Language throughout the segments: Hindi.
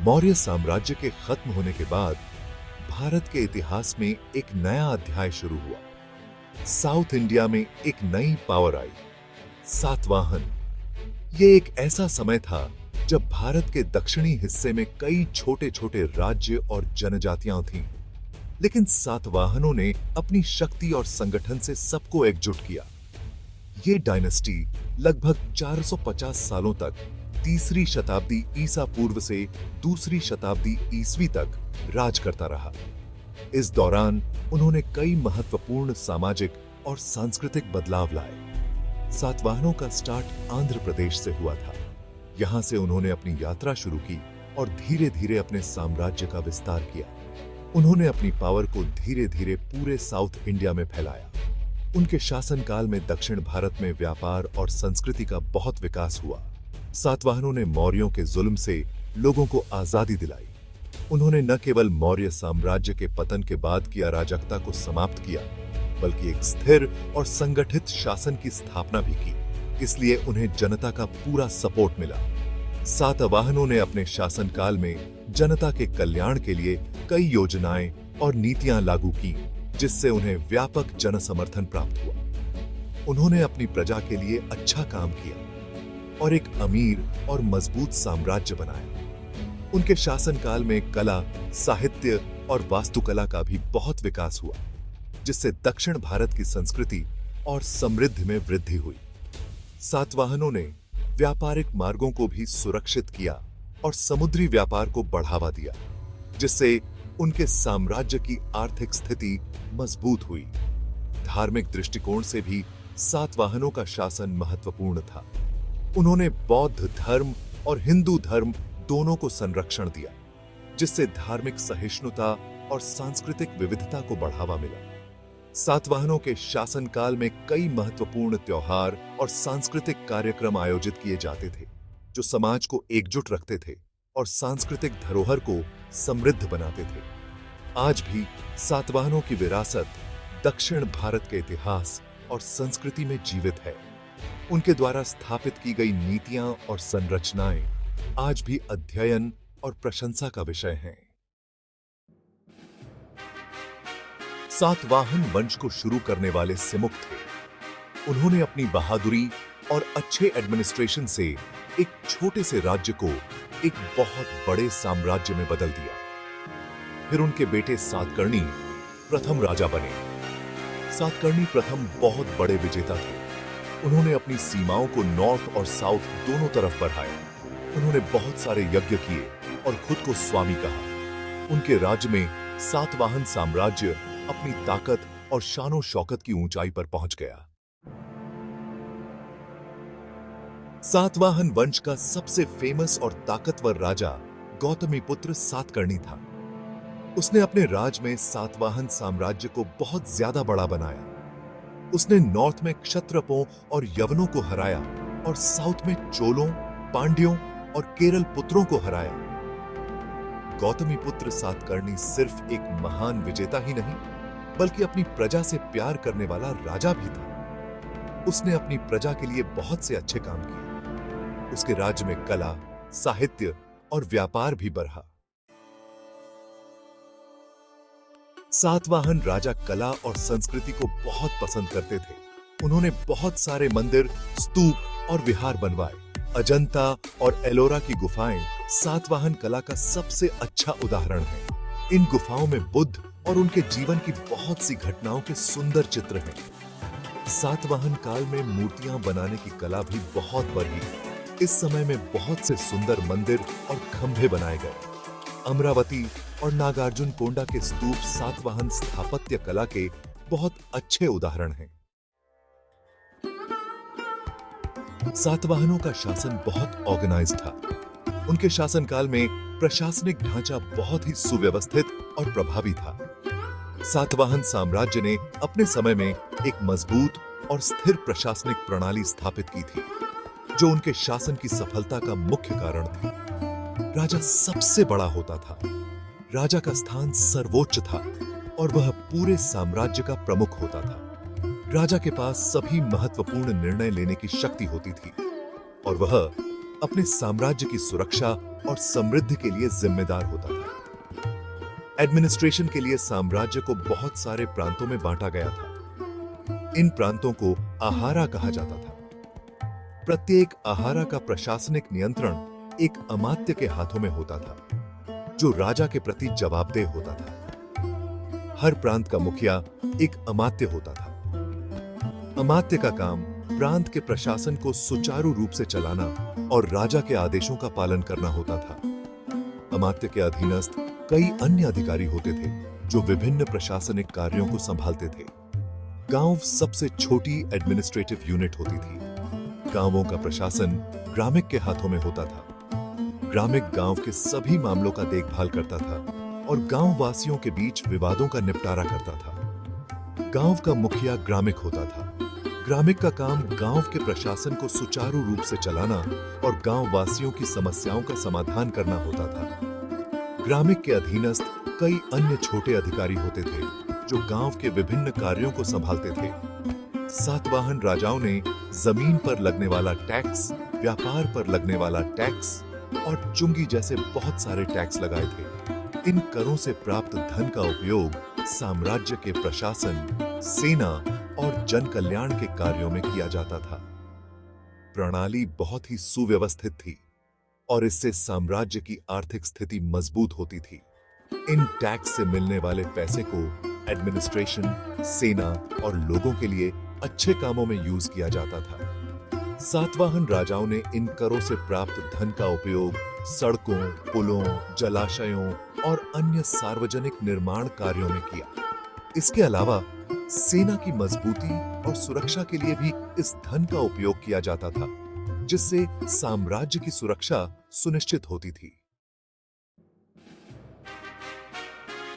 मौर्य साम्राज्य के खत्म होने के बाद भारत के इतिहास में एक नया अध्याय शुरू हुआ। साउथ इंडिया में एक नई पावर आई, सातवाहन। ये एक ऐसा समय था जब भारत के दक्षिणी हिस्से में कई छोटे छोटे राज्य और जनजातियां थीं, लेकिन सातवाहनों ने अपनी शक्ति और संगठन से सबको एकजुट किया। ये डायनेस्टी लगभग 450 सालों तक, तीसरी शताब्दी ईसा पूर्व से दूसरी शताब्दी ईसवी तक राज करता रहा। इस दौरान उन्होंने कई महत्वपूर्ण सामाजिक और सांस्कृतिक बदलाव लाए। सातवाहनों का स्टार्ट आंध्र प्रदेश से हुआ था। यहां से उन्होंने अपनी यात्रा शुरू की और धीरे धीरे अपने साम्राज्य का विस्तार किया। उन्होंने अपनी पावर को धीरे धीरे पूरे साउथ इंडिया में फैलाया। उनके शासनकाल में दक्षिण भारत में व्यापार और संस्कृति का बहुत विकास हुआ। सातवाहनों ने मौर्यों के जुल्म से लोगों को आजादी दिलाई। उन्होंने न केवल मौर्य साम्राज्य के पतन के बाद की अराजकता को समाप्त किया, बल्कि एक स्थिर और संगठित शासन की स्थापना भी की। इसलिए उन्हें जनता का पूरा सपोर्ट मिला। सातवाहनों ने अपने शासनकाल में जनता के कल्याण के लिए कई योजनाएं और नीतियां लागू की, जिससे उन्हें व्यापक जन समर्थन प्राप्त हुआ। उन्होंने अपनी प्रजा के लिए अच्छा काम किया और एक अमीर और मजबूत साम्राज्य बनाया। उनके शासनकाल में कला, साहित्य और वास्तुकला का भी बहुत विकास हुआ, जिससे दक्षिण भारत की संस्कृति और समृद्धि में वृद्धि हुई। सातवाहनों ने व्यापारिक मार्गों को भी सुरक्षित किया और समुद्री व्यापार को बढ़ावा दिया, जिससे उनके साम्राज्य की आर्थिक स्थिति मजबूत हुई। धार्मिक दृष्टिकोण से भी सातवाहनों का शासन महत्वपूर्ण था। उन्होंने बौद्ध धर्म और हिंदू धर्म दोनों को संरक्षण दिया, जिससे धार्मिक सहिष्णुता और सांस्कृतिक विविधता को बढ़ावा मिला। सातवाहनों के शासनकाल में कई महत्वपूर्ण त्योहार और सांस्कृतिक कार्यक्रम आयोजित किए जाते थे, जो समाज को एकजुट रखते थे और सांस्कृतिक धरोहर को समृद्ध बनाते थे। आज भी सातवाहनों की विरासत दक्षिण भारत के इतिहास और संस्कृति में जीवित है। उनके द्वारा स्थापित की गई नीतियां और संरचनाएं आज भी अध्ययन और प्रशंसा का विषय हैं। सातवाहन वंश को शुरू करने वाले सिमुक थे। उन्होंने अपनी बहादुरी और अच्छे एडमिनिस्ट्रेशन से एक छोटे से राज्य को एक बहुत बड़े साम्राज्य में बदल दिया। फिर उनके बेटे सातकर्णी प्रथम राजा बने। सातकर्णी प्रथम बहुत बड़े विजेता थे। उन्होंने अपनी सीमाओं को नॉर्थ और साउथ दोनों तरफ बढ़ाया। उन्होंने बहुत सारे यज्ञ किए और खुद को स्वामी कहा। उनके राज्य में सातवाहन साम्राज्य अपनी ताकत और शानो शौकत की ऊंचाई पर पहुंच गया। सातवाहन वंश का सबसे फेमस और ताकतवर राजा गौतमीपुत्र सातकर्णी था। उसने अपने राज में सातवाहन साम्राज्य को बहुत ज्यादा बड़ा बनाया। उसने नॉर्थ में क्षत्रपों और यवनों को हराया और साउथ में चोलों, पांड्यों और केरल पुत्रों को हराया। गौतमीपुत्र सातकर्णी सिर्फ एक महान विजेता ही नहीं, बल्कि अपनी प्रजा से प्यार करने वाला राजा भी था। उसने अपनी प्रजा के लिए बहुत से अच्छे काम किए। उसके राज्य में कला, साहित्य और व्यापार भी बढ़ा। सातवाहन राजा कला और संस्कृति को बहुत पसंद करते थे। उन्होंने बहुत सारे मंदिर, स्तूप और विहार बनवाए। अजंता और एलोरा की गुफाएं सातवाहन कला का सबसे अच्छा उदाहरण है। इन गुफाओं में बुद्ध और उनके जीवन की बहुत सी घटनाओं के सुंदर चित्र हैं। सातवाहन काल में मूर्तियां बनाने की कला भी बहुत बढ़ी। इस समय में बहुत से सुंदर मंदिर और खंभे बनाए गए। अमरावती और नागार्जुन कोंडा के स्तूप सातवाहन स्थापत्य कला के बहुत अच्छे उदाहरण हैं। सातवाहनों का शासन बहुत ऑर्गेनाइज्ड था। उनके शासनकाल में प्रशासनिक ढांचा बहुत ही सुव्यवस्थित और प्रभावी था। सातवाहन साम्राज्य ने अपने समय में एक मजबूत और स्थिर प्रशासनिक प्रणाली स्थापित की थी, जो उनके शासन की सफलता का मुख्य कारण थी। राजा सबसे बड़ा होता था। राजा का स्थान सर्वोच्च था और वह पूरे साम्राज्य का प्रमुख होता था। राजा के पास सभी महत्वपूर्ण निर्णय लेने की शक्ति होती थी और वह अपने साम्राज्य की सुरक्षा और समृद्धि के लिए जिम्मेदार होता था। एडमिनिस्ट्रेशन के लिए साम्राज्य को बहुत सारे प्रांतों में बांटा गया था। इन प्रांतों को आहारा कहा जाता था। प्रत्येक आहारा का प्रशासनिक नियंत्रण एक अमात्य के हाथों में होता था, जो राजा के प्रति जवाबदेह होता था। हर प्रांत का मुखिया एक अमात्य होता था। अमात्य का काम प्रांत के प्रशासन को सुचारू रूप से चलाना और राजा के आदेशों का पालन करना होता था। अमात्य के अधीनस्थ कई अन्य अधिकारी होते थे, जो विभिन्न प्रशासनिक कार्यों को संभालते थे। गांव सबसे छोटी एडमिनिस्ट्रेटिव यूनिट होती थी। गांवों का प्रशासन ग्रामिक के हाथों में होता था। ग्रामिक गांव के सभी मामलों का देखभाल करता था और गांव वासियों के बीच विवादों का निपटारा करता था। गांव का मुखिया ग्रामिक होता था। ग्रामिक का काम गांव के प्रशासन को सुचारू रूप से चलाना और गांव वासियों की समस्याओं का समाधान करना होता था। ग्रामिक के अधीनस्थ कई अन्य छोटे अधिकारी होते थे, जो गांव के विभिन्न कार्यों को संभालते थे। सातवाहन राजाओं ने जमीन पर लगने वाला टैक्स, व्यापार पर लगने वाला टैक्स और चुंगी जैसे बहुत सारे टैक्स लगाए थे। इन करों से प्राप्त धन का उपयोग साम्राज्य के प्रशासन, सेना और जन कल्याण के कार्यों में किया जाता था। प्रणाली बहुत ही सुव्यवस्थित थी और इससे साम्राज्य की आर्थिक स्थिति मजबूत होती थी। इन टैक्स से मिलने वाले पैसे को एडमिनिस्ट्रेशन, सेना और लोगों के लिए अच्छे कामों में यूज किया जाता था। सातवाहन राजाओं ने इन करों से प्राप्त धन का उपयोग सड़कों, पुलों, जलाशयों और अन्य सार्वजनिक निर्माण कार्यों में किया। इसके अलावा सेना की मजबूती और सुरक्षा के लिए भी इस धन का उपयोग किया जाता था, जिससे साम्राज्य की सुरक्षा सुनिश्चित होती थी।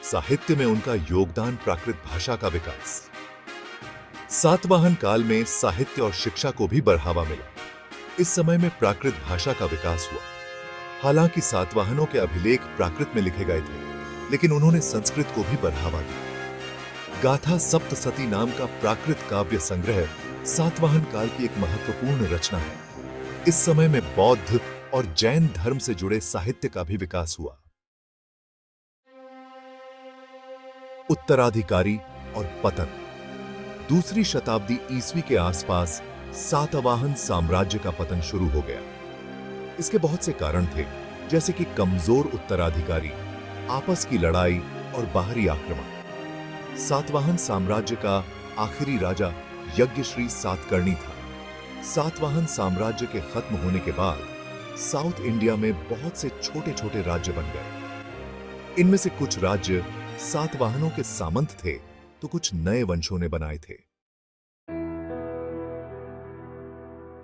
साहित्य में उनका योगदान प्राकृत भाषा का विकास। सातवाहन काल में साहित्य और शिक्षा को भी बढ़ावा मिला। इस समय में प्राकृत भाषा का विकास हुआ। हालांकि सातवाहनों के अभिलेख प्राकृत में लिखे गए थे, लेकिन उन्होंने संस्कृत को भी बढ़ावा दिया। गाथा सप्तसती नाम का प्राकृत काव्य संग्रह सातवाहन काल की एक महत्वपूर्ण रचना है। इस समय में बौद्ध और जैन धर्म से जुड़े साहित्य का भी विकास हुआ। उत्तराधिकारी और पतन। दूसरी शताब्दी ईस्वी के आसपास सातवाहन साम्राज्य का पतन शुरू हो गया। इसके बहुत से कारण थे, जैसे कि कमजोर उत्तराधिकारी, आपस की लड़ाई और बाहरी आक्रमण। सातवाहन साम्राज्य का आखिरी राजा यज्ञश्री सातकर्णी था। सातवाहन साम्राज्य के खत्म होने के बाद साउथ इंडिया में बहुत से छोटे छोटे राज्य बन गए। इनमें से कुछ राज्य सातवाहनों के सामंत थे, तो कुछ नए वंशों ने बनाए थे।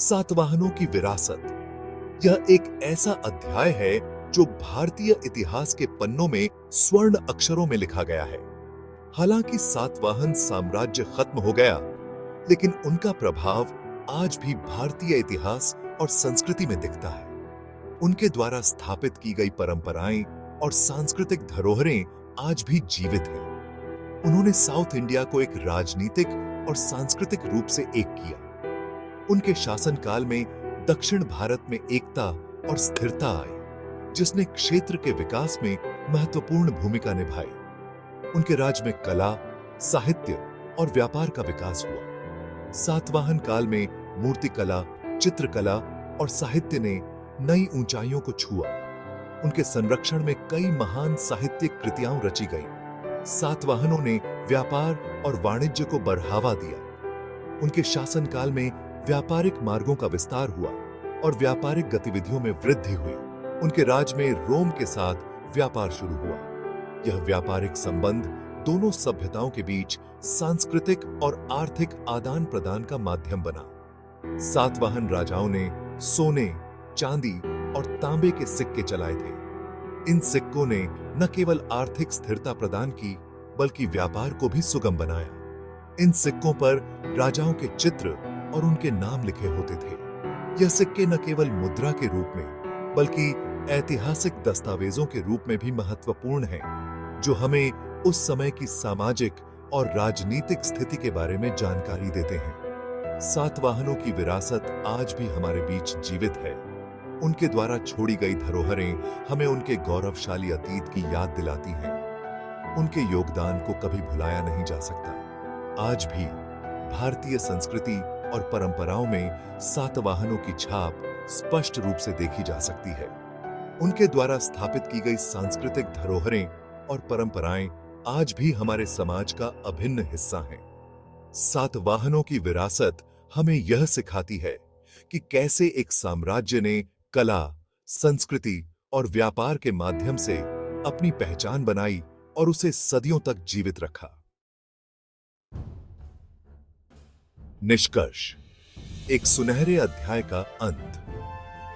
सातवाहनों की विरासत। यह एक ऐसा अध्याय है जो भारतीय इतिहास के पन्नों में स्वर्ण अक्षरों में लिखा गया है। हालांकि सातवाहन साम्राज्य खत्म हो गया, लेकिन उनका प्रभाव आज भी भारतीय इतिहास और संस्कृति में दिखता है। उनके द्वारा स्थापित की गई परंपराएं और सांस्कृतिक धरोहरें आज भी जीवित हैं। उन्होंने साउथ इंडिया को एक राजनीतिक और सांस्कृतिक रूप से एक किया। उनके शासनकाल में दक्षिण भारत में एकता और स्थिरता आई, जिसने क्षेत्र के विकास में महत्वपूर्ण भूमिका निभाई। उनके राज में कला, साहित्य और व्यापार का विकास हुआ। सातवाहन काल में मूर्तिकला, चित्रकला और साहित्य ने नई ऊंचाइयों को छुआ। उनके संरक्षण में कई महान साहित्यिक कृतियां रची गईं। सातवाहनों ने व्यापार और वाणिज्य को बढ़ावा दिया। उनके शासनकाल में व्यापारिक मार्गों का विस्तार हुआ और व्यापारिक गतिविधियों में वृद्धि हुई। उनके राज में रोम के साथ व्यापार शुरू हुआ। यह व्यापारिक संबंध दोनों सभ्यताओं के बीच सांस्कृतिक और आर्थिक आदान प्रदान का माध्यम बना। सातवाहन राजाओं ने सोने, चांदी और तांबे के सिक्के चलाए थे। इन सिक्कों ने न केवल आर्थिक स्थिरता प्रदान की, बल्कि व्यापार को भी सुगम बनाया। इन सिक्कों पर राजाओं के चित्र और उनके नाम लिखे होते थे। यह सिक्के न केवल मुद्रा के रूप में, बल्कि ऐतिहासिक दस्तावेजों के रूप में भी महत्वपूर्ण हैं, जो हमें उस समय की सामाजिक और राजनीतिक स्थिति के बारे में जानकारी देते हैं। सातवाहनों की विरासत आज भी हमारे बीच जीवित है। उनके द्वारा छोड़ी गई धरोहरें हमें उनके गौरवशाली अतीत की याद दिलाती हैं। उनके योगदान को कभी भुलाया नहीं जा सकता। आज भी भारतीय संस्कृति और परंपराओं में सातवाहनों की छाप स्पष्ट रूप से देखी जा सकती है। उनके द्वारा स्थापित की गई सांस्कृतिक धरोहरें और परंपराएं आज भी हमारे समाज का अभिन्न हिस्सा हैं। सातवाहनों की विरासत हमें यह सिखाती है कि कैसे एक साम्राज्य ने कला, संस्कृति और व्यापार के माध्यम से अपनी पहचान बनाई और उसे सदियों तक जीवित रखा। निष्कर्ष, एक सुनहरे अध्याय का अंत।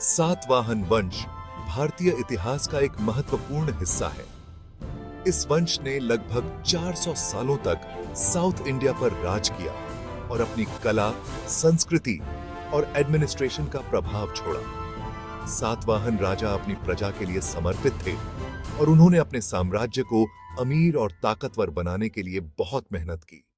सातवाहन वंश भारतीय इतिहास का एक महत्वपूर्ण हिस्सा है। इस वंश ने लगभग 400 सालों तक साउथ इंडिया पर राज किया और अपनी कला, संस्कृति और एडमिनिस्ट्रेशन का प्रभाव छोड़ा। सातवाहन राजा अपनी प्रजा के लिए समर्पित थे और उन्होंने अपने साम्राज्य को अमीर और ताकतवर बनाने के लिए बहुत मेहनत की।